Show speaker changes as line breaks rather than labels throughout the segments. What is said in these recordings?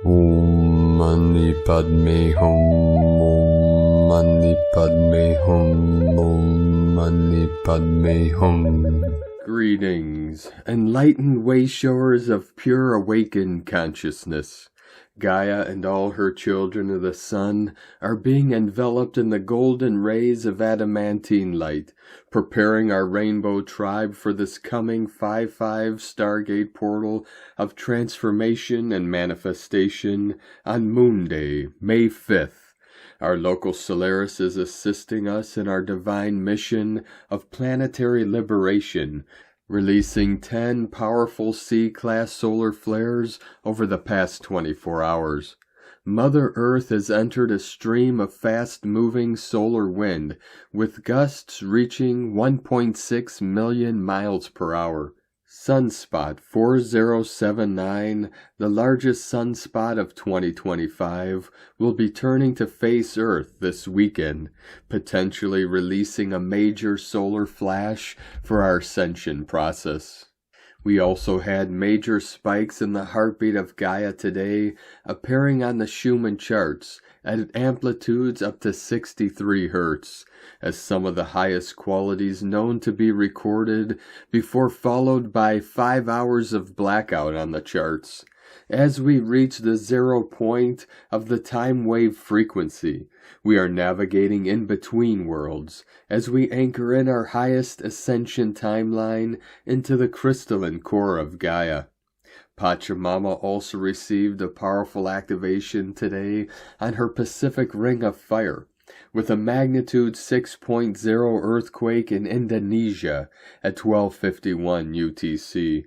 Om Mani Padme Hum. Om Mani Padme Hum. Om Mani Padme Hum. Greetings, enlightened wayshowers of pure awakened consciousness. Gaia and all her children of the sun are being enveloped in the golden rays of adamantine light, preparing our rainbow tribe for this coming 5-5 stargate portal of transformation and manifestation on Moon Day, May 5th. Our local Solaris is assisting us in our divine mission of planetary liberation, releasing 10 powerful C-class solar flares over the past 24 hours. Mother Earth has entered a stream of fast-moving solar wind, with gusts reaching 1.6 million miles per hour. Sunspot 4079, the largest sunspot of 2025, will be turning to face Earth this weekend, potentially releasing a major solar flash for our ascension process. We also had major spikes in the heartbeat of Gaia today, appearing on the Schumann charts at amplitudes up to 63 Hz, as some of the highest qualities known to be recorded, before followed by 5 hours of blackout on the charts. As we reach the 0 point of the time wave frequency, we are navigating in between worlds as we anchor in our highest ascension timeline into the crystalline core of Gaia. Pachamama also received a powerful activation today on her Pacific Ring of Fire, with a magnitude 6.0 earthquake in Indonesia at 12:51 UTC.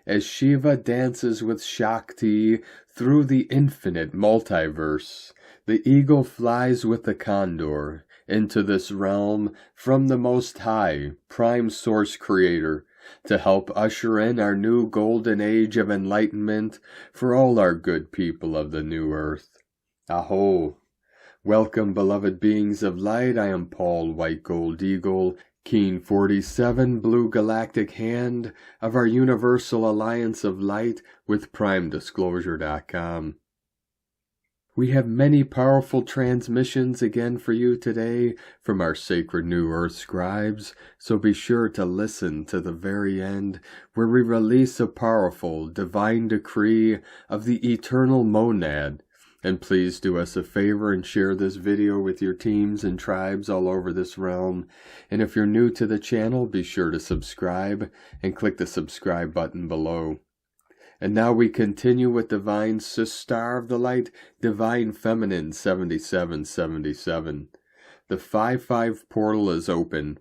As Shiva dances with Shakti through the infinite multiverse, the eagle flies with the condor into this realm from the Most High, Prime Source Creator, to help usher in our new golden age of enlightenment for all our good people of the new earth. A'ho! Welcome, beloved beings of light. I am Paul, White Gold Eagle, Keen 47, Blue Galactic Hand of our Universal Alliance of Light with PrimeDisclosure.com. We have many powerful transmissions again for you today from our sacred New Earth scribes, so be sure to listen to the very end, where we release a powerful divine decree of the eternal monad. And please do us a favor and share this video with your teams and tribes all over this realm. And if you're new to the channel, be sure to subscribe and click the subscribe button below. And now we continue with Divine Star of the Light, Divine Feminine 7777. The 5-5 portal is open.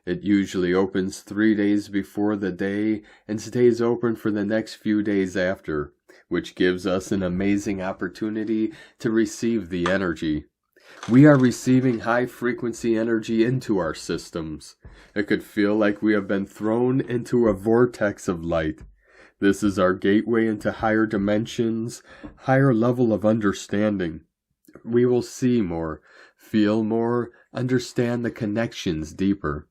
It usually opens 3 days before the day and stays open for the next few days after, which gives us an amazing opportunity to receive the energy. We are receiving high-frequency energy into our systems. It could feel like we have been thrown into a vortex of light. This is our gateway into higher dimensions, higher level of understanding. We will see more, feel more, understand the connections deeper.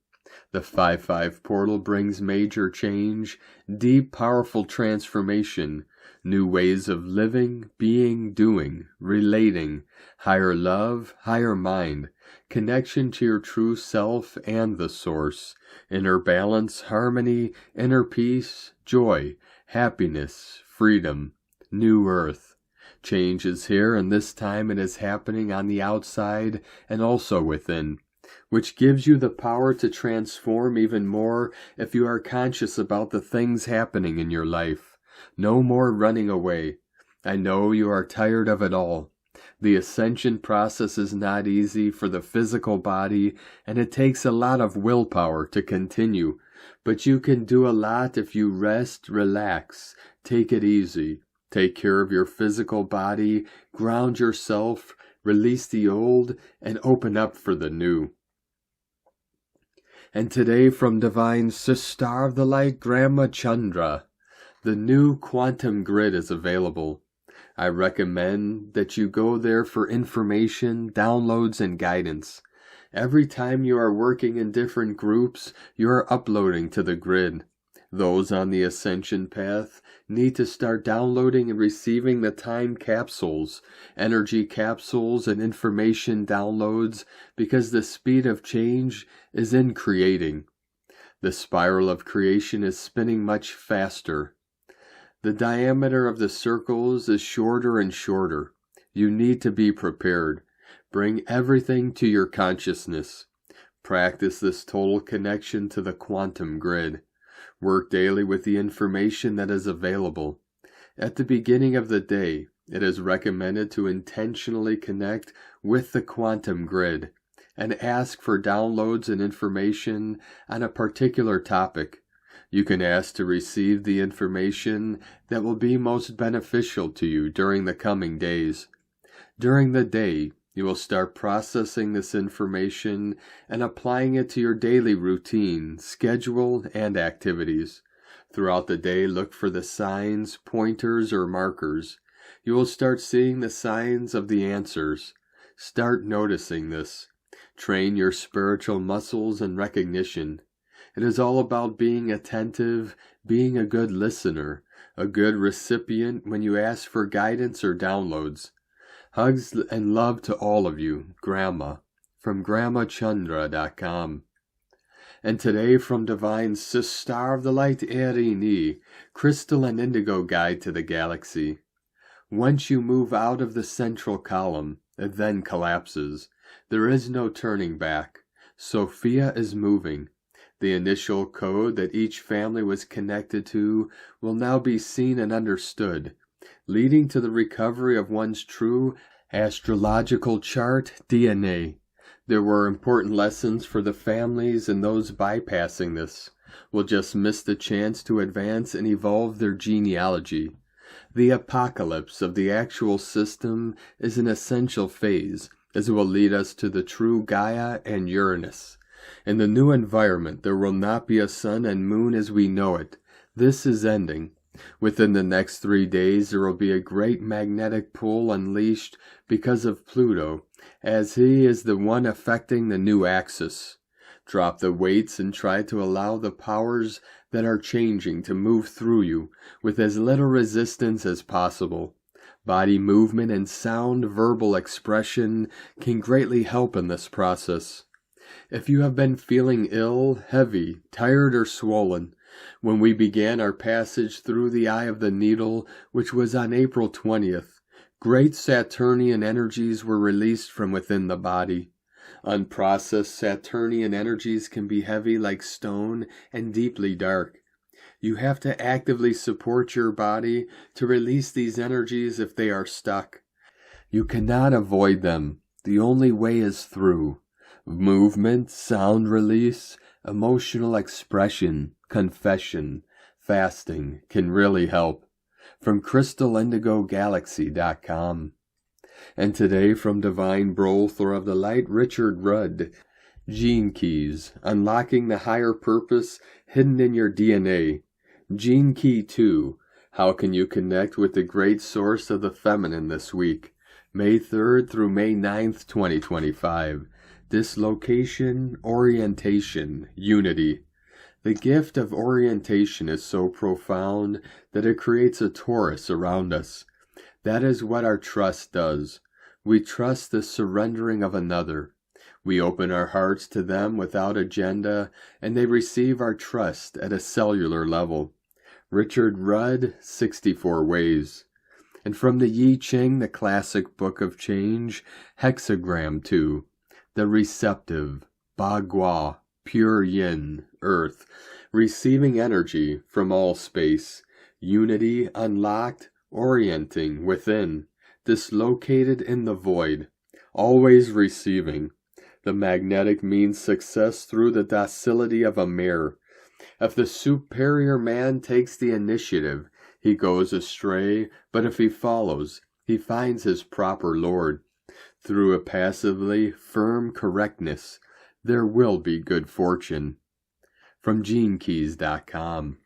The 5-5 portal brings major change, deep, powerful transformation, new ways of living, being, doing, relating, higher love, higher mind, connection to your true self and the source, inner balance, harmony, inner peace, joy, happiness, freedom, new earth. Change is here, and this time it is happening on the outside and also within, which gives you the power to transform even more if you are conscious about the things happening in your life. No more running away. I know you are tired of it all. The ascension process is not easy for the physical body, and it takes a lot of willpower to continue. But you can do a lot if you rest, relax, take it easy, take care of your physical body, ground yourself, release the old, and open up for the new. And today from Divine Star of the Light, Grandma Chandra, the new quantum grid is available. I recommend that you go there for information, downloads, and guidance. Every time you are working in different groups, you are uploading to the grid. Those on the Ascension path need to start downloading and receiving the time capsules, energy capsules, and information downloads because the speed of change is in creating. The spiral of creation is spinning much faster. The diameter of the circles is shorter and shorter. You need to be prepared. Bring everything to your consciousness. Practice this total connection to the quantum grid. Work daily with the information that is available. At the beginning of the day, it is recommended to intentionally connect with the quantum grid and ask for downloads and information on a particular topic. You can ask to receive the information that will be most beneficial to you during the coming days. During the day, you will start processing this information and applying it to your daily routine, schedule, and activities. Throughout the day, look for the signs, pointers, or markers. You will start seeing the signs of the answers. Start noticing this. Train your spiritual muscles and recognition. It is all about being attentive, being a good listener, a good recipient when you ask for guidance or downloads. Hugs and love to all of you, Grandma, from GrandmaChandra.com. And today from Divine Star of the Light Erini, Crystal and Indigo Guide to the Galaxy. Once you move out of the central column, it then collapses. There is no turning back. Sophia is moving. The initial code that each family was connected to will now be seen and understood, leading to the recovery of one's true astrological chart DNA. There were important lessons for the families, and those bypassing this will just miss the chance to advance and evolve their genealogy. The apocalypse of the actual system is an essential phase, as it will lead us to the true Gaia and Uranus. In the new environment, there will not be a sun and moon as we know it. This is ending. Within the next 3 days, there will be a great magnetic pull unleashed because of Pluto, as he is the one affecting the new axis. Drop the weights and try to allow the powers that are changing to move through you with as little resistance as possible. Body movement and sound verbal expression can greatly help in this process. If you have been feeling ill, heavy, tired, or swollen, when we began our passage through the eye of the needle, which was on April 20th, great Saturnian energies were released from within the body. Unprocessed Saturnian energies can be heavy like stone and deeply dark. You have to actively support your body to release these energies if they are stuck. You cannot avoid them. The only way is through. Movement, sound release, emotional expression, confession, fasting can really help. From CrystalIndigoGalaxy.com. And today from Divine Butler of the Light, Richard Rudd, Gene Keys, Unlocking the Higher Purpose Hidden in Your DNA. Gene Key 2, How can you connect with the great source of the feminine this week? May 3rd through May 9th, 2025. Dislocation, orientation, unity. The gift of orientation is so profound that it creates a torus around us. That is what our trust does. We trust the surrendering of another. We open our hearts to them without agenda, and they receive our trust at a cellular level. Richard Rudd, 64 Ways. And from the Yi Ching, the classic book of change, Hexagram 2. The receptive, Bagua, pure yin, earth, receiving energy from all space, unity unlocked, orienting within, dislocated in the void, always receiving. The magnetic means success through the docility of a mirror. If the superior man takes the initiative, he goes astray, but if he follows, he finds his proper lord. Through a passively firm correctness, there will be good fortune. From GeneKeys.com.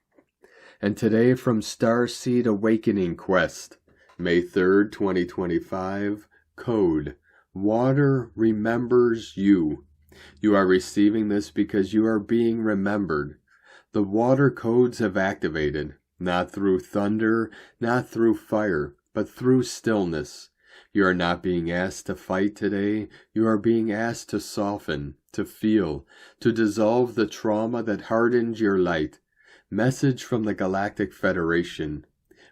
And today from Starseed Awakening Quest, May 3rd, 2025, Code, Water remembers you. You are receiving this because you are being remembered. The water codes have activated, not through thunder, not through fire, but through stillness. You are not being asked to fight today. You are being asked to soften, to feel, to dissolve the trauma that hardened your light. Message from the Galactic Federation.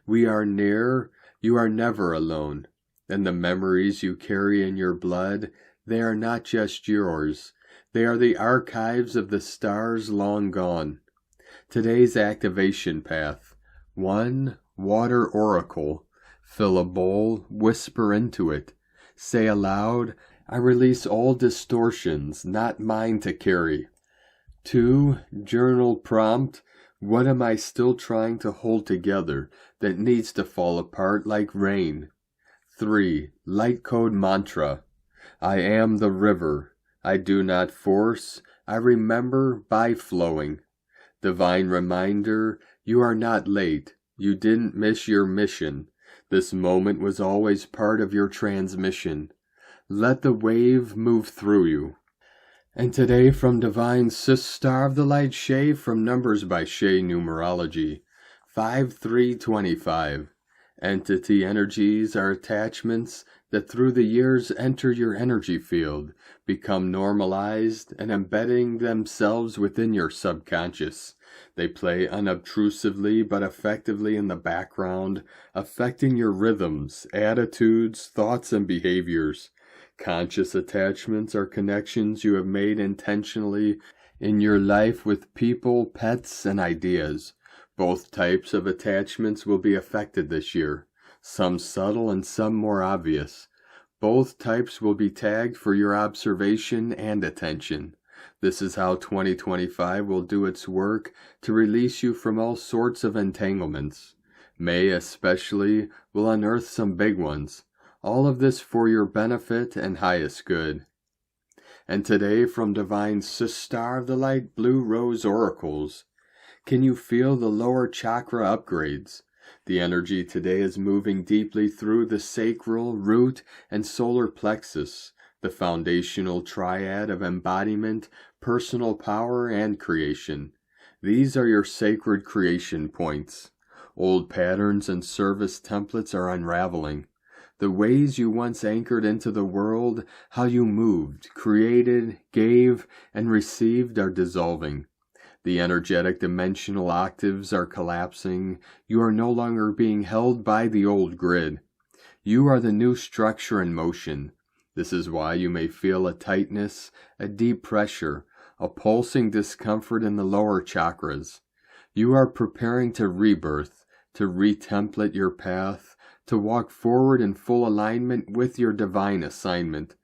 We are near. You are never alone. And the memories you carry in your blood, they are not just yours. They are the archives of the stars long gone. Today's activation path. 1. Water Oracle. Fill a bowl, whisper into it. Say aloud, I release all distortions, not mine to carry. 2. Journal prompt. What am I still trying to hold together that needs to fall apart like rain? 3. Light code mantra. I am the river. I do not force. I remember by flowing. Divine reminder, you are not late. You didn't miss your mission. This moment was always part of your transmission. Let the wave move through you. And today from Divine Sis Star of the Light Shay from Numbers by Shay Numerology, 5-3-25. Entity energies are attachments that through the years enter your energy field, become normalized, and embedding themselves within your subconscious. They play unobtrusively but effectively in the background, affecting your rhythms, attitudes, thoughts, and behaviors. Conscious attachments are connections you have made intentionally in your life with people, pets, and ideas. Both types of attachments will be affected this year, some subtle and some more obvious. Both types will be tagged for your observation and attention. This is how 2025 will do its work to release you from all sorts of entanglements. May especially will unearth some big ones. All of this for your benefit and highest good. And today from Divine Sis Star of the Light Blue Rose Oracles. Can you feel the lower chakra upgrades? The energy today is moving deeply through the sacral, root, and solar plexus, the foundational triad of embodiment, personal power, and creation. These are your sacred creation points. Old patterns and service templates are unraveling. The ways you once anchored into the world, how you moved, created, gave, and received are dissolving. The energetic dimensional octaves are collapsing. You are no longer being held by the old grid. You are the new structure in motion. This is why you may feel a tightness, a deep pressure, a pulsing discomfort in the lower chakras. You are preparing to rebirth, to retemplate your path, to walk forward in full alignment with your divine assignment.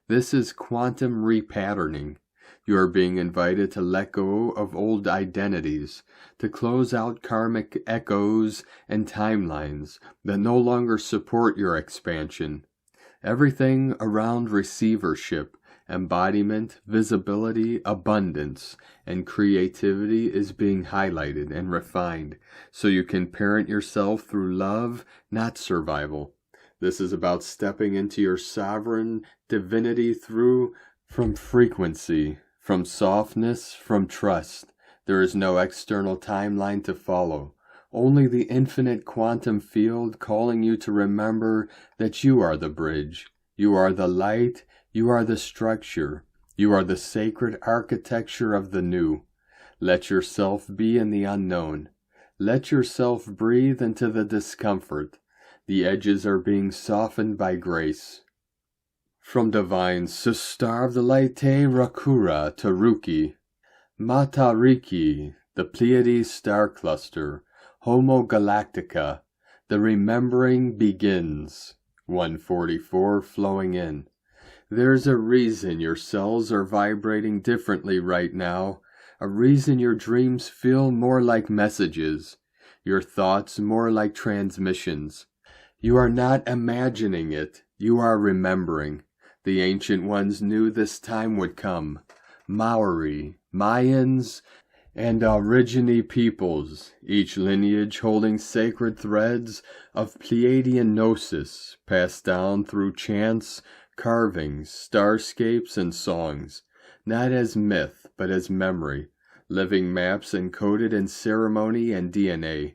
This is quantum repatterning. You are being invited to let go of old identities, to close out karmic echoes and timelines that no longer support your expansion. Everything around receivership, embodiment, visibility, abundance, and creativity is being highlighted and refined, so you can parent yourself through love, not survival. This is about stepping into your sovereign divinity from frequency, from softness, from trust. There is no external timeline to follow. Only the infinite quantum field calling you to remember that you are the bridge. You are the light. You are the structure. You are the sacred architecture of the new. Let yourself be in the unknown. Let yourself breathe into the discomfort. The edges are being softened by grace. From Divine Sis Star of the Light Te Rakura Taruki, Matariki, the Pleiades star cluster, Homo galactica, the remembering begins. 144 flowing in. There's a reason your cells are vibrating differently right now, a reason your dreams feel more like messages, your thoughts more like transmissions. You are not imagining it, you are remembering. The ancient ones knew this time would come. Maori, Mayans, and Aborigine peoples, each lineage holding sacred threads of Pleiadian gnosis, passed down through chants, carvings, starscapes, and songs, not as myth, but as memory. living maps encoded in ceremony and DNA.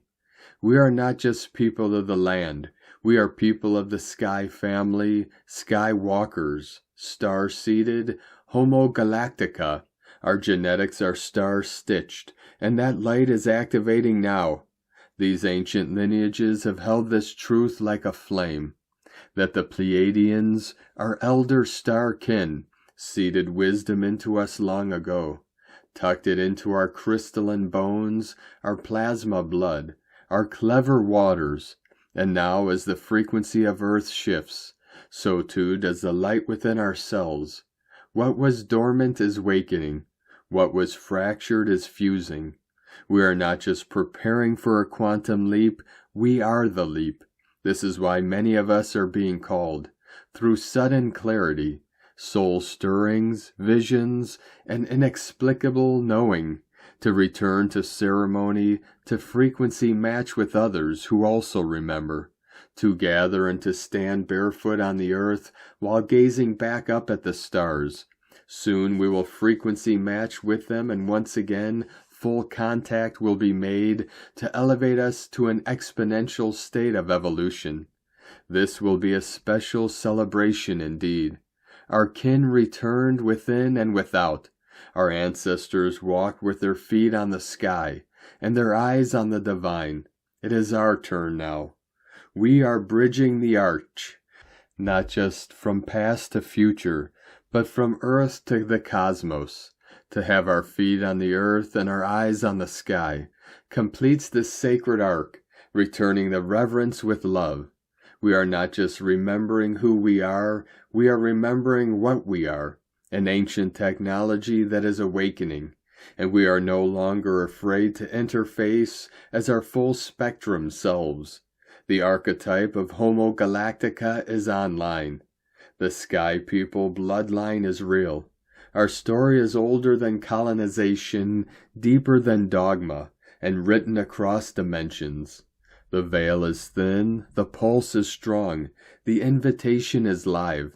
We are not just people of the land. We are people of the sky family, sky walkers, star-seeded, Homo galactica. Our genetics are star-stitched, and that light is activating now. These ancient lineages have held this truth like a flame, that the Pleiadians, our elder star kin, seeded wisdom into us long ago, tucked it into our crystalline bones, our plasma blood, our clever waters, and now as the frequency of Earth shifts, so too does the light within our cells. What was dormant is wakening, what was fractured is fusing. We are not just preparing for a quantum leap, we are the leap. This is why many of us are being called, through sudden clarity, soul stirrings, visions, and inexplicable knowing, to return to ceremony, to frequency match with others who also remember, to gather and to stand barefoot on the earth while gazing back up at the stars. Soon we will frequency match with them, and once again full contact will be made to elevate us to an exponential state of evolution. This will be a special celebration indeed. Our kin returned within and without. Our ancestors walked with their feet on the sky and their eyes on the divine. It is our turn now. We are bridging the arch, not just from past to future, but from earth to the cosmos. To have our feet on the earth and our eyes on the sky completes this sacred arc, returning the reverence with love. We are not just remembering who we are remembering what we are, an ancient technology that is awakening, and we are no longer afraid to interface as our full spectrum selves. The archetype of Homo galactica is online. The sky people bloodline is real. Our story is older than colonization, deeper than dogma, and written across dimensions. The veil is thin, the pulse is strong, the invitation is live.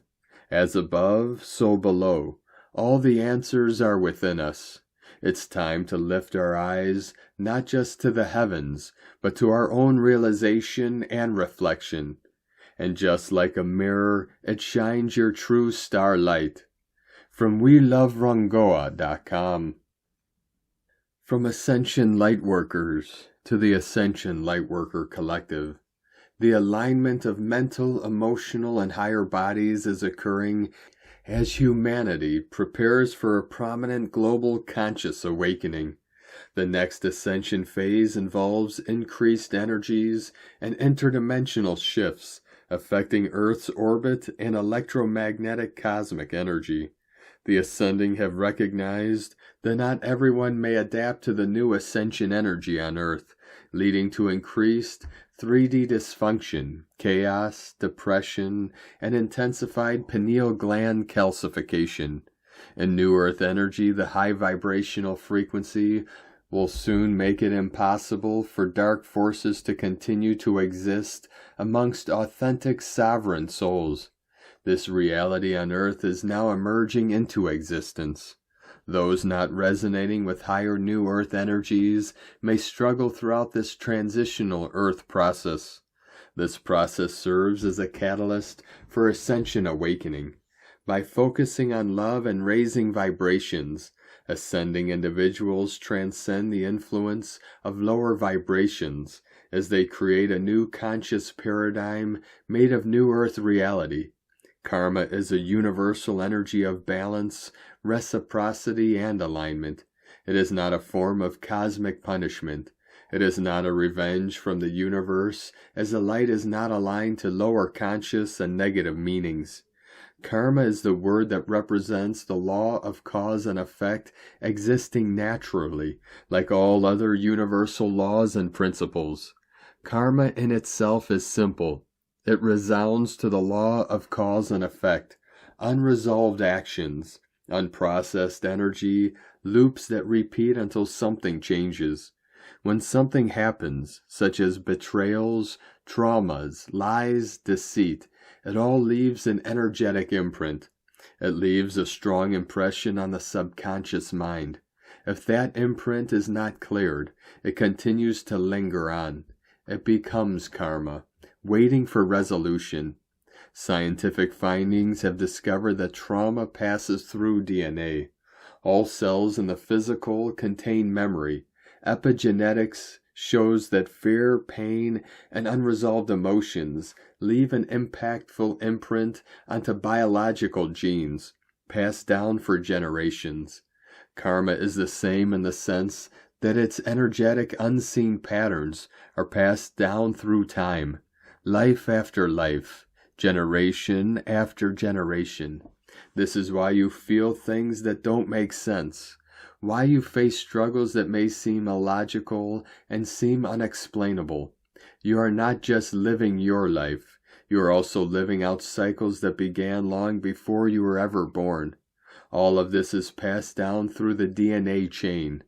As above, so below, all the answers are within us. It's time to lift our eyes, not just to the heavens, but to our own realization and reflection. And just like a mirror, it shines your true starlight. From WeLoveRongoa.com. From Ascension Lightworkers to the Ascension Lightworker Collective, the alignment of mental, emotional, and higher bodies is occurring as humanity prepares for a prominent global conscious awakening. The next ascension phase involves increased energies and interdimensional shifts affecting Earth's orbit and electromagnetic cosmic energy. The ascending have recognized that not everyone may adapt to the new ascension energy on Earth, leading to increased 3D dysfunction, chaos, depression, and intensified pineal gland calcification. In New Earth energy, the high vibrational frequency will soon make it impossible for dark forces to continue to exist amongst authentic sovereign souls. This reality on Earth is now emerging into existence. Those not resonating with higher New Earth energies may struggle throughout this transitional Earth process. This process serves as a catalyst for ascension awakening. By focusing on love and raising vibrations, ascending individuals transcend the influence of lower vibrations as they create a new conscious paradigm made of New Earth reality. Karma is a universal energy of balance, reciprocity, and alignment. It is not a form of cosmic punishment. It is not a revenge from the universe, as the light is not aligned to lower conscious and negative meanings. Karma is the word that represents the law of cause and effect existing naturally, like all other universal laws and principles. Karma in itself is simple. It resounds to the law of cause and effect, unresolved actions, unprocessed energy, loops that repeat until something changes. When something happens, such as betrayals, traumas, lies, deceit, it all leaves an energetic imprint. It leaves a strong impression on the subconscious mind. If that imprint is not cleared, it continues to linger on. It becomes karma, waiting for resolution. Scientific findings have discovered that trauma passes through DNA. All cells in the physical contain memory. Epigenetics shows that fear, pain, and unresolved emotions leave an impactful imprint onto biological genes, passed down for generations. Karma is the same in the sense that its energetic unseen patterns are passed down through time, life after life, generation after generation. This is why you feel things that don't make sense, why you face struggles that may seem illogical and seem unexplainable. You are not just living your life, you are also living out cycles that began long before you were ever born. All of this is passed down through the DNA chain.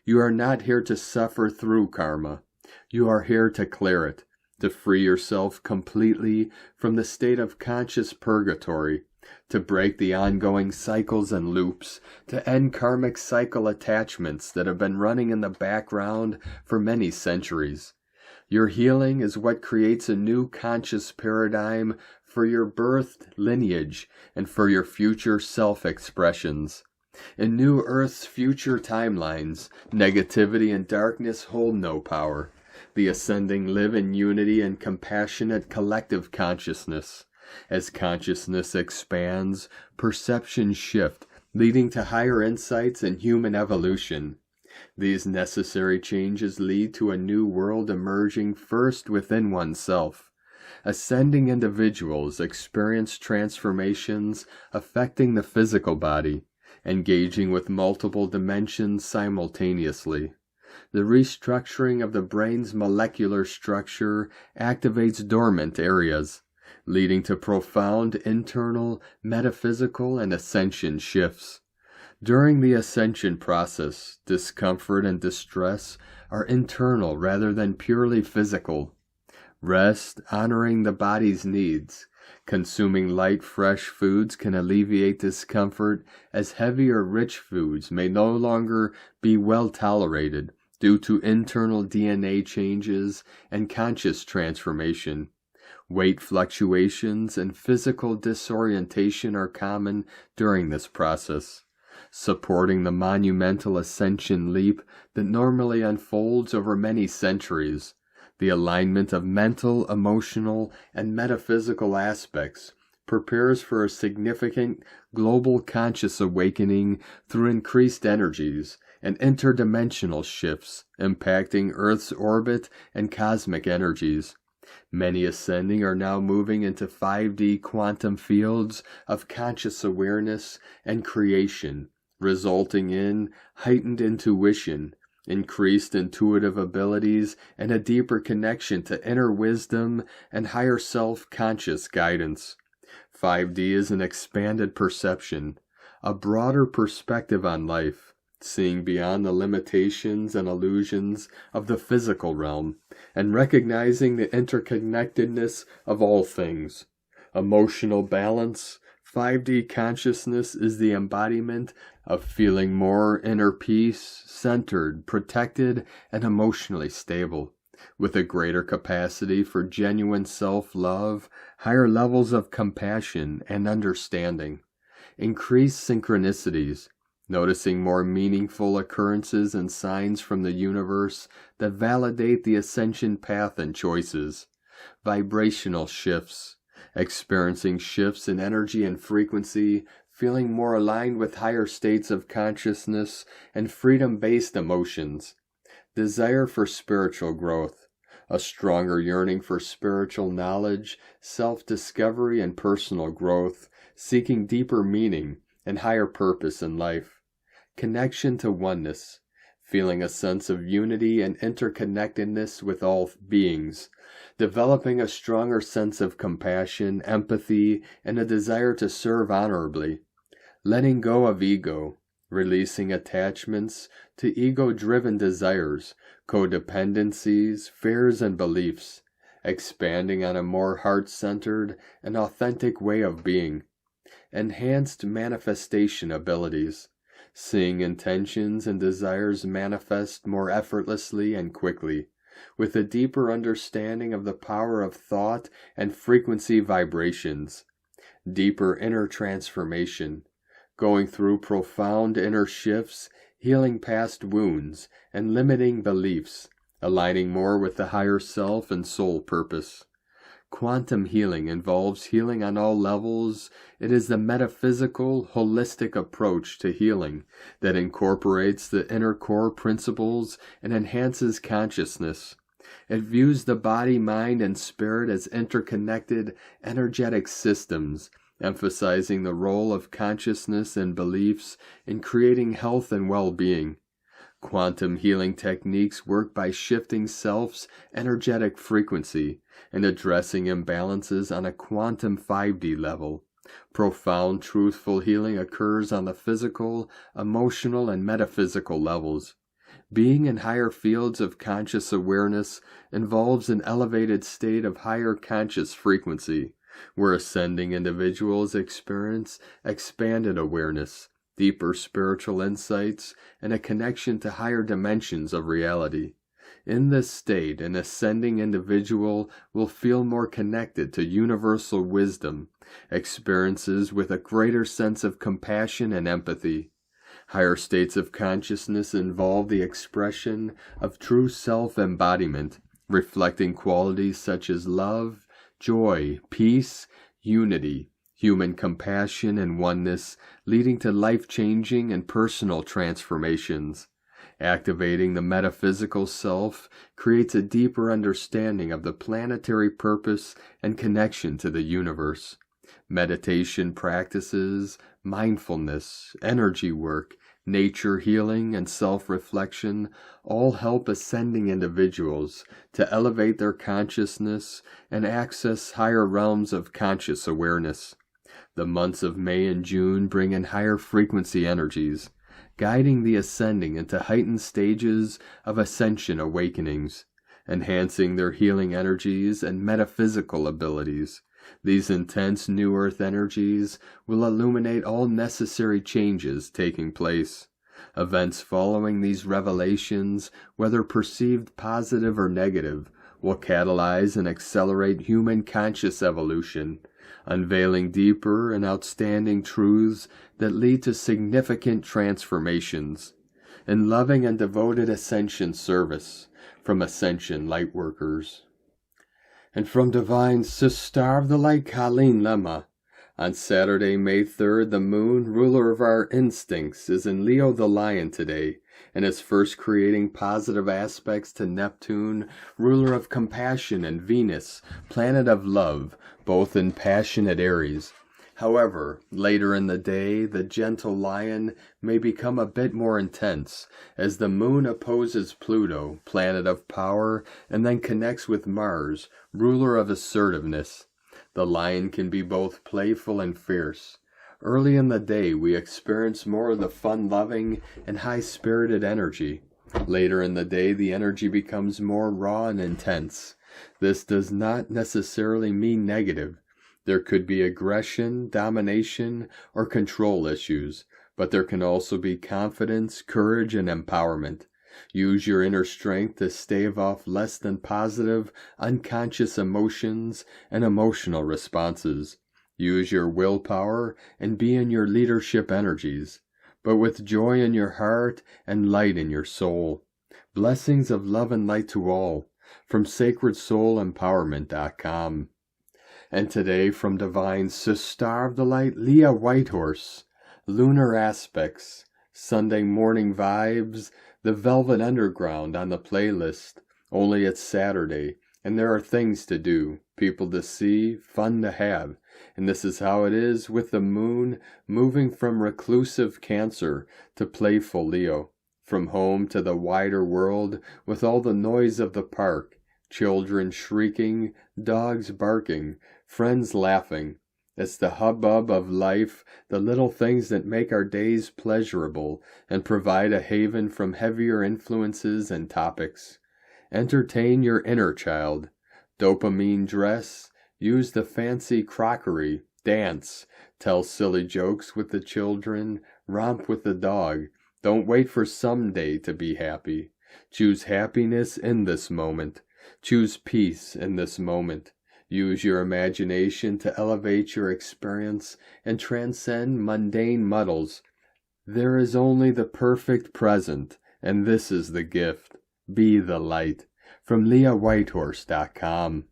You are not here to suffer through karma. You are here to clear it, to free yourself completely from the state of conscious purgatory, to break the ongoing cycles and loops, to end karmic cycle attachments that have been running in the background for many centuries. Your healing is what creates a new conscious paradigm for your birthed lineage and for your future self-expressions. In newearth's future timelines, negativity and darkness hold no power. The ascending live in unity and compassionate collective consciousness. As consciousness expands, perceptions shift, leading to higher insights and human evolution. These necessary changes lead to a new world emerging first within oneself. Ascending individuals experience transformations affecting the physical body, engaging with multiple dimensions simultaneously. The restructuring of the brain's molecular structure activates dormant areas, leading to profound internal, metaphysical, and ascension shifts. During the ascension process, discomfort and distress are internal rather than purely physical. Rest, honoring the body's needs. Consuming light, fresh foods can alleviate discomfort, as heavy or rich foods may no longer be well tolerated due to internal DNA changes and conscious transformation. Weight fluctuations and physical disorientation are common during this process, supporting the monumental ascension leap that normally unfolds over many centuries. The alignment of mental, emotional, and metaphysical aspects prepares for a significant global conscious awakening through increased energies and interdimensional shifts impacting Earth's orbit and cosmic energies. Many ascending are now moving into 5D quantum fields of conscious awareness and creation, resulting in heightened intuition, increased intuitive abilities, and a deeper connection to inner wisdom and higher self-conscious guidance. 5D is an expanded perception, a broader perspective on life, seeing beyond the limitations and illusions of the physical realm, and recognizing the interconnectedness of all things. Emotional balance. 5D consciousness is the embodiment of feeling more inner peace, centered, protected, and emotionally stable, with a greater capacity for genuine self-love, higher levels of compassion and understanding, increased synchronicities, noticing more meaningful occurrences and signs from the universe that validate the ascension path and choices, vibrational shifts, experiencing shifts in energy and frequency, feeling more aligned with higher states of consciousness and freedom-based emotions, desire for spiritual growth, a stronger yearning for spiritual knowledge, self-discovery, and personal growth, seeking deeper meaning and higher purpose in life, connection to oneness, feeling a sense of unity and interconnectedness with all beings, developing a stronger sense of compassion, empathy, and a desire to serve honorably, letting go of ego, releasing attachments to ego-driven desires, codependencies, fears, and beliefs, expanding on a more heart-centered and authentic way of being, enhanced manifestation abilities, seeing intentions and desires manifest more effortlessly and quickly, with a deeper understanding of the power of thought and frequency vibrations, deeper inner transformation, going through profound inner shifts, healing past wounds and limiting beliefs, aligning more with the higher self and soul purpose. Quantum healing involves healing on all levels. It is the metaphysical, holistic approach to healing that incorporates the inner core principles and enhances consciousness. It views the body, mind, and spirit as interconnected, energetic systems, emphasizing the role of consciousness and beliefs in creating health and well-being. Quantum healing techniques work by shifting self's energetic frequency and addressing imbalances on a quantum 5D level. Profound, truthful healing occurs on the physical, emotional, and metaphysical levels. Being in higher fields of conscious awareness involves an elevated state of higher conscious frequency, where ascending individuals experience expanded awareness, deeper spiritual insights, and a connection to higher dimensions of reality. In this state, an ascending individual will feel more connected to universal wisdom, experiences with a greater sense of compassion and empathy. Higher states of consciousness involve the expression of true self-embodiment, reflecting qualities such as love, joy, peace, unity, human compassion, and oneness, leading to life-changing and personal transformations. Activating the metaphysical self creates a deeper understanding of the planetary purpose and connection to the universe. Meditation practices, mindfulness, energy work, nature healing, and self-reflection all help ascending individuals to elevate their consciousness and access higher realms of conscious awareness. The months of May and June bring in higher frequency energies, guiding the ascending into heightened stages of ascension awakenings, enhancing their healing energies and metaphysical abilities. These intense new earth energies will illuminate all necessary changes taking place. Events following these revelations, whether perceived positive or negative, will catalyze and accelerate human conscious evolution, unveiling deeper and outstanding truths that lead to significant transformations. In loving and devoted Ascension service, from Ascension Lightworkers. And from Divine Sister of the Light Colleen Lemma, on Saturday, May 3rd, the moon, ruler of our instincts, is in Leo the Lion today, and is first creating positive aspects to Neptune, ruler of compassion, and Venus, planet of love, both in passionate Aries. However, later in the day, the gentle lion may become a bit more intense, as the moon opposes Pluto, planet of power, and then connects with Mars, ruler of assertiveness. The lion can be both playful and fierce. Early in the day, we experience more of the fun-loving and high-spirited energy. Later in the day, the energy becomes more raw and intense. This does not necessarily mean negative. There could be aggression, domination, or control issues, but there can also be confidence, courage, and empowerment. Use your inner strength to stave off less than positive, unconscious emotions and emotional responses. Use your willpower and be in your leadership energies, but with joy in your heart and light in your soul. Blessings of love and light to all, from sacredsoulempowerment.com. And today from Divine Sister of the Light, Leah Whitehorse, Lunar Aspects, Sunday Morning Vibes, The Velvet Underground on the playlist. Only it's Saturday, and there are things to do, people to see, fun to have. And this is how it is with the moon moving from reclusive Cancer to playful Leo, from home to the wider world with all the noise of the park, children shrieking, dogs barking, friends laughing. It's the hubbub of life, the little things that make our days pleasurable and provide a haven from heavier influences and topics. Entertain your inner child. Dopamine dress. Use the fancy crockery. Dance. Tell silly jokes with the children. Romp with the dog. Don't wait for someday to be happy. Choose happiness in this moment. Choose peace in this moment. Use your imagination to elevate your experience and transcend mundane muddles. There is only the perfect present, and this is the gift. Be the light. From LeahWhitehorse.com.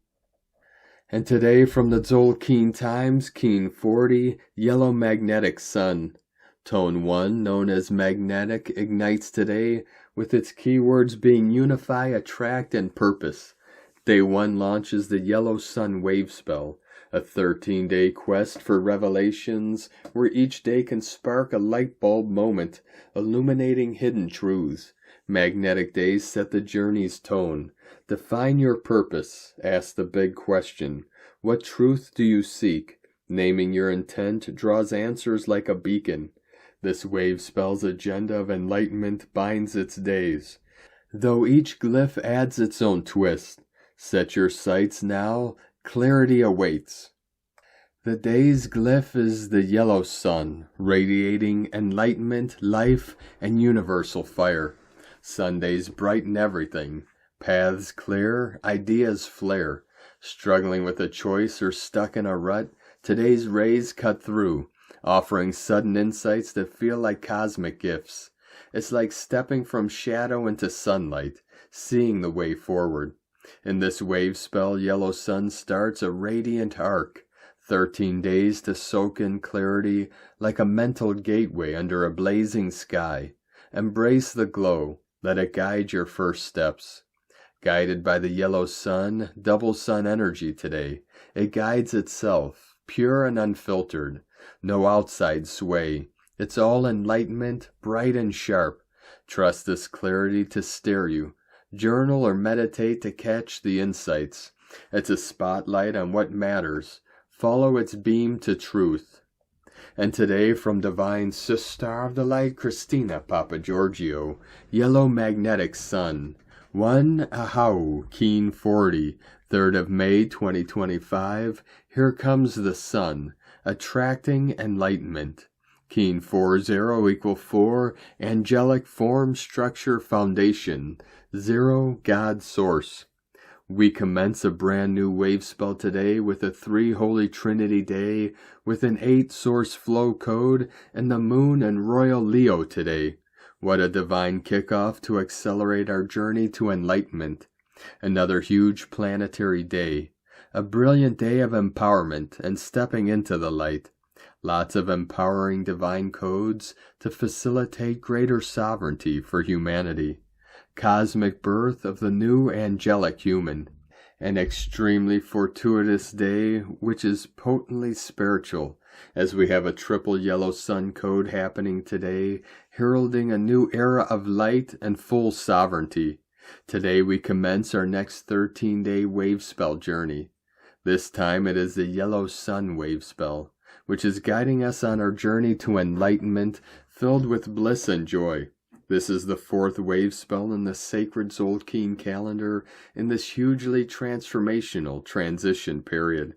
And today from the Tzolk'in Times, Keen 40, Yellow Magnetic Sun. Tone 1, known as Magnetic, ignites today, with its keywords being Unify, Attract, and Purpose. Day 1 launches the Yellow Sun Wave Spell, a 13-day quest for revelations where each day can spark a light bulb moment, illuminating hidden truths. Magnetic days set the journey's tone. Define your purpose. Ask the big question. What truth do you seek? Naming your intent draws answers like a beacon. This wave spell's agenda of enlightenment binds its days, though each glyph adds its own twist. Set your sights now, clarity awaits. The day's glyph is the yellow sun, radiating enlightenment, life, and universal fire. Sundays brighten everything. Paths clear, ideas flare. Struggling with a choice or stuck in a rut, today's rays cut through, offering sudden insights that feel like cosmic gifts. It's like stepping from shadow into sunlight, seeing the way forward. In this wave spell, Yellow Sun starts a radiant arc, 13 days to soak in clarity like a mental gateway under a blazing sky. Embrace the glow, let it guide your first steps. Guided by the yellow sun, double sun energy today, it guides itself, pure and unfiltered, no outside sway. It's all enlightenment, bright and sharp. Trust this clarity to steer you. Journal or meditate to catch the insights. It's a spotlight on what matters. Follow its beam to truth. And today from Divine Sister of the Light, Christina Papagiorgio, Yellow Magnetic Sun. 1 A'ho, Keen 40, 3rd of May 2025. Here comes the sun, attracting enlightenment. Keen 40 equal 4, angelic form, structure, foundation. 0, God source. We commence a brand new wave spell today with a 3 Holy Trinity day, with an 8 source flow code, and the moon and royal Leo today. What a divine kickoff to accelerate our journey to enlightenment. Another huge planetary day. A brilliant day of empowerment and stepping into the light. Lots of empowering divine codes to facilitate greater sovereignty for humanity. Cosmic birth of the new angelic human. An extremely fortuitous day which is potently spiritual, as we have a triple yellow sun code happening today, heralding a new era of light and full sovereignty. Today we commence our next 13-day wave spell journey. This time it is the yellow sun wave spell, which is guiding us on our journey to enlightenment filled with bliss and joy. This is the 4th wave spell in the sacred Tzolk'in calendar in this hugely transformational transition period.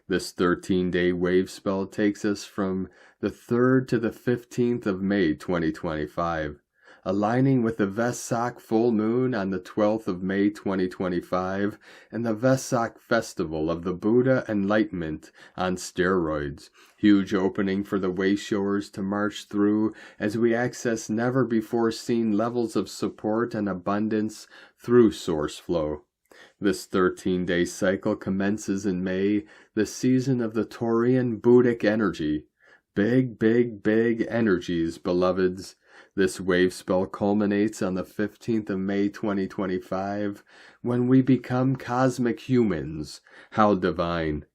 This 13-day wave spell takes us from the 3rd to the 15th of May 2025, aligning with the Vesak full moon on the 12th of May 2025 and the Vesak festival of the Buddha Enlightenment on steroids. Huge opening for the wayshowers to march through as we access never-before-seen levels of support and abundance through source flow. This 13-day cycle commences in May, the season of the Taurian Buddhic energy. Big, big, big energies, beloveds. This wave spell culminates on the 15th of May 2025, when we become cosmic humans. How divine.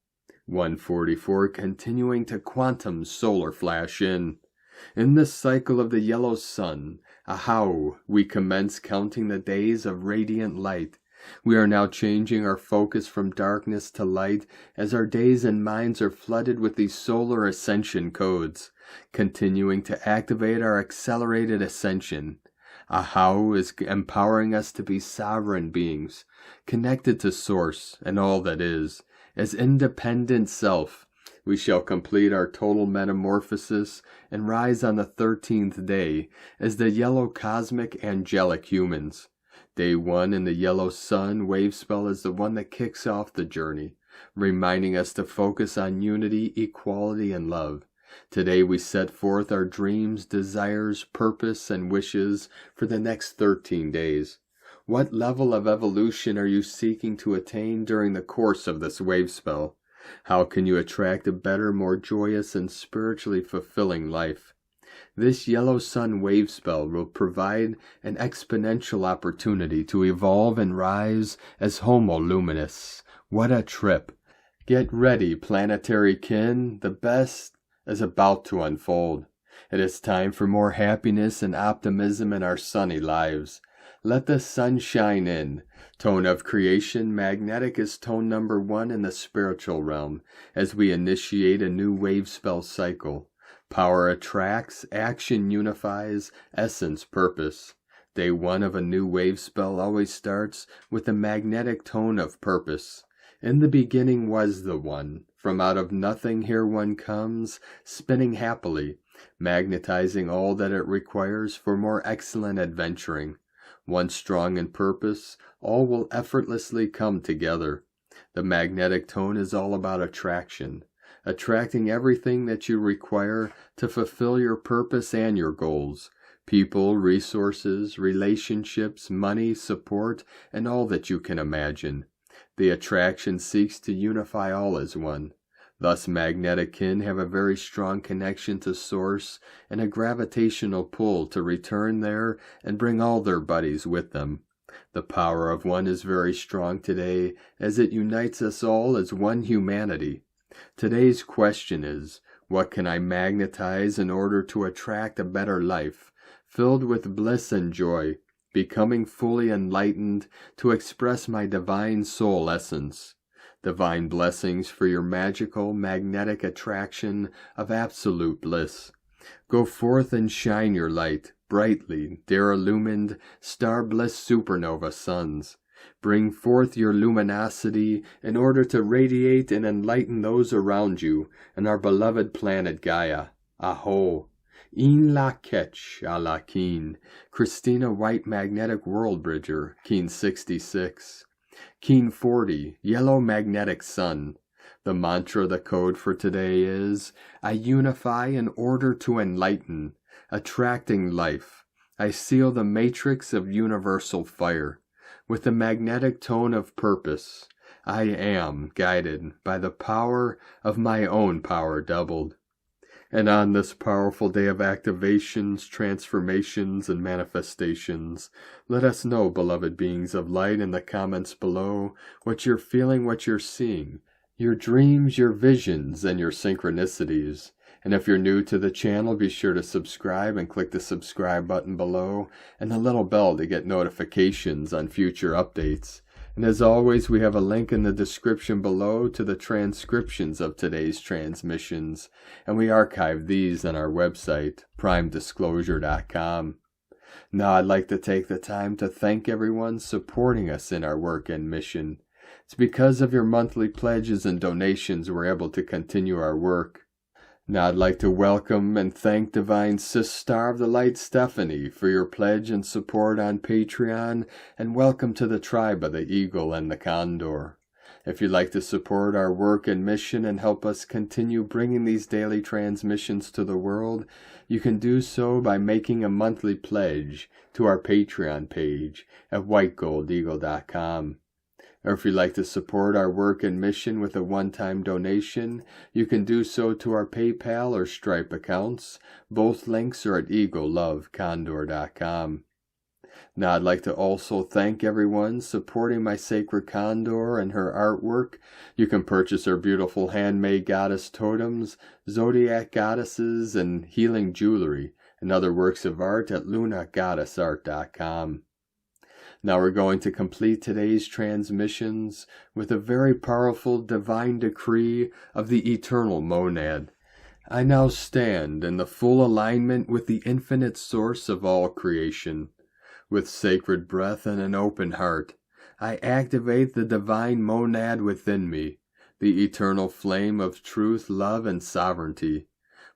144 continuing to quantum solar flash in. In this cycle of the yellow sun, A'ho, we commence counting the days of radiant light. We are now changing our focus from darkness to light as our days and minds are flooded with these solar ascension codes, continuing to activate our accelerated ascension. A'ho is empowering us to be sovereign beings, connected to Source and all that is, as independent self, We shall complete our total metamorphosis and rise on the 13th day as the yellow cosmic angelic humans. Day 1 in the yellow sun wave spell is the one that kicks off the journey, reminding us to focus on unity, equality, and love. Today we set forth our dreams, desires, purpose, and wishes for the next 13 days. What level of evolution are you seeking to attain during the course of this wave spell? How can you attract a better, more joyous, and spiritually fulfilling life? This yellow sun wave spell will provide an exponential opportunity to evolve and rise as Homo luminous. What a trip! Get ready, planetary kin. The best is about to unfold. It is time for more happiness and optimism in our sunny lives. Let the sun shine in. Tone of creation, magnetic is tone number 1 in the spiritual realm as we initiate a new wave spell cycle. Power attracts, action unifies, essence purpose. Day 1 of a new wave spell always starts with the magnetic tone of purpose. In the beginning was the One. From out of nothing here one comes, spinning happily, magnetizing all that it requires for more excellent adventuring. Once strong in purpose, all will effortlessly come together. The magnetic tone is all about attraction, attracting everything that you require to fulfill your purpose and your goals. People, resources, relationships, money, support, and all that you can imagine. The attraction seeks to unify all as one. Thus magnetic kin have a very strong connection to source and a gravitational pull to return there and bring all their buddies with them. The power of one is very strong today as it unites us all as one humanity. Today's question is, what can I magnetize in order to attract a better life, filled with bliss and joy, becoming fully enlightened to express my divine soul essence? Divine blessings for your magical, magnetic attraction of absolute bliss. Go forth and shine your light, brightly, dear illumined, star-bliss supernova suns. Bring forth your luminosity in order to radiate and enlighten those around you and our beloved planet Gaia. A'ho. In la ketch a la keen. Christina White Magnetic World Bridger, Keen 66. Keen 40, Yellow Magnetic Sun. The mantra, the code for today is, I unify in order to enlighten, attracting life. I seal the matrix of universal fire. With the magnetic tone of purpose, I am guided by the power of my own power doubled. And on this powerful day of activations, transformations, and manifestations, let us know, beloved beings of light, in the comments below, what you're feeling, what you're seeing, your dreams, your visions, and your synchronicities. And if you're new to the channel, be sure to subscribe and click the subscribe button below and the little bell to get notifications on future updates. And as always, we have a link in the description below to the transcriptions of today's transmissions, and we archive these on our website, primedisclosure.com. Now I'd like to take the time to thank everyone supporting us in our work and mission. It's because of your monthly pledges and donations we're able to continue our work. Now I'd like to welcome and thank Divine Sis Star of the Light Stephanie for your pledge and support on Patreon, and welcome to the tribe of the Eagle and the Condor. If you'd like to support our work and mission and help us continue bringing these daily transmissions to the world, you can do so by making a monthly pledge to our Patreon page at whitegoldeagle.com. Or if you'd like to support our work and mission with a one-time donation, you can do so to our PayPal or Stripe accounts. Both links are at eaglelovecondor.com. Now I'd like to also thank everyone supporting my sacred condor and her artwork. You can purchase her beautiful handmade goddess totems, zodiac goddesses, and healing jewelry and other works of art at lunagoddessart.com. Now we're going to complete today's transmissions with a very powerful divine decree of the eternal monad. I now stand in the full alignment with the infinite source of all creation. With sacred breath and an open heart, I activate the divine monad within me, the eternal flame of truth, love, and sovereignty.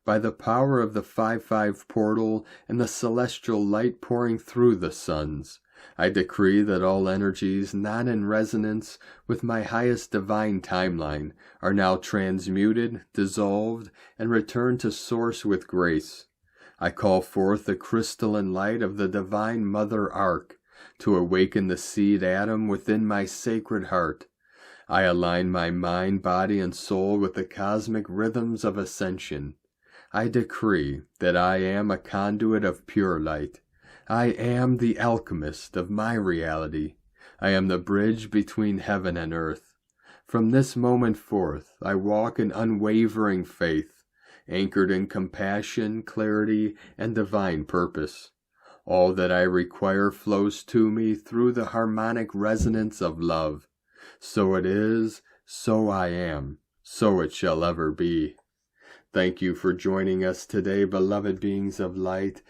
By the power of the 5-5 portal and the celestial light pouring through the suns, I decree that all energies not in resonance with my highest divine timeline are now transmuted, dissolved, and returned to source with grace. I call forth the crystalline light of the divine mother arc to awaken the seed atom within my sacred heart. I align my mind, body, and soul with the cosmic rhythms of ascension. I decree that I am a conduit of pure light. I am the alchemist of my reality. I am the bridge between heaven and earth. From this moment forth, I walk in unwavering faith, anchored in compassion, clarity, and divine purpose. All that I require flows to me through the harmonic resonance of love. So it is, so I am, so it shall ever be. Thank you for joining us today, beloved beings of light.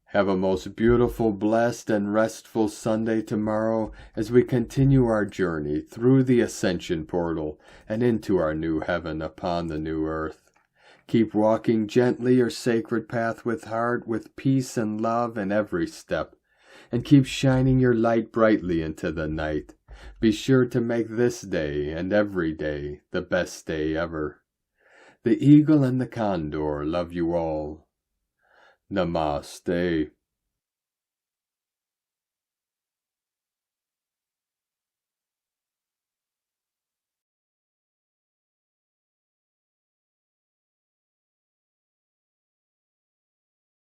Have a most beautiful, blessed, and restful Sunday tomorrow as we continue our journey through the Ascension portal and into our new heaven upon the new earth. Keep walking gently your sacred path with heart, with peace and love in every step, and keep shining your light brightly into the night. Be sure to make this day and every day the best day ever. The eagle and the condor love you all. Namaste.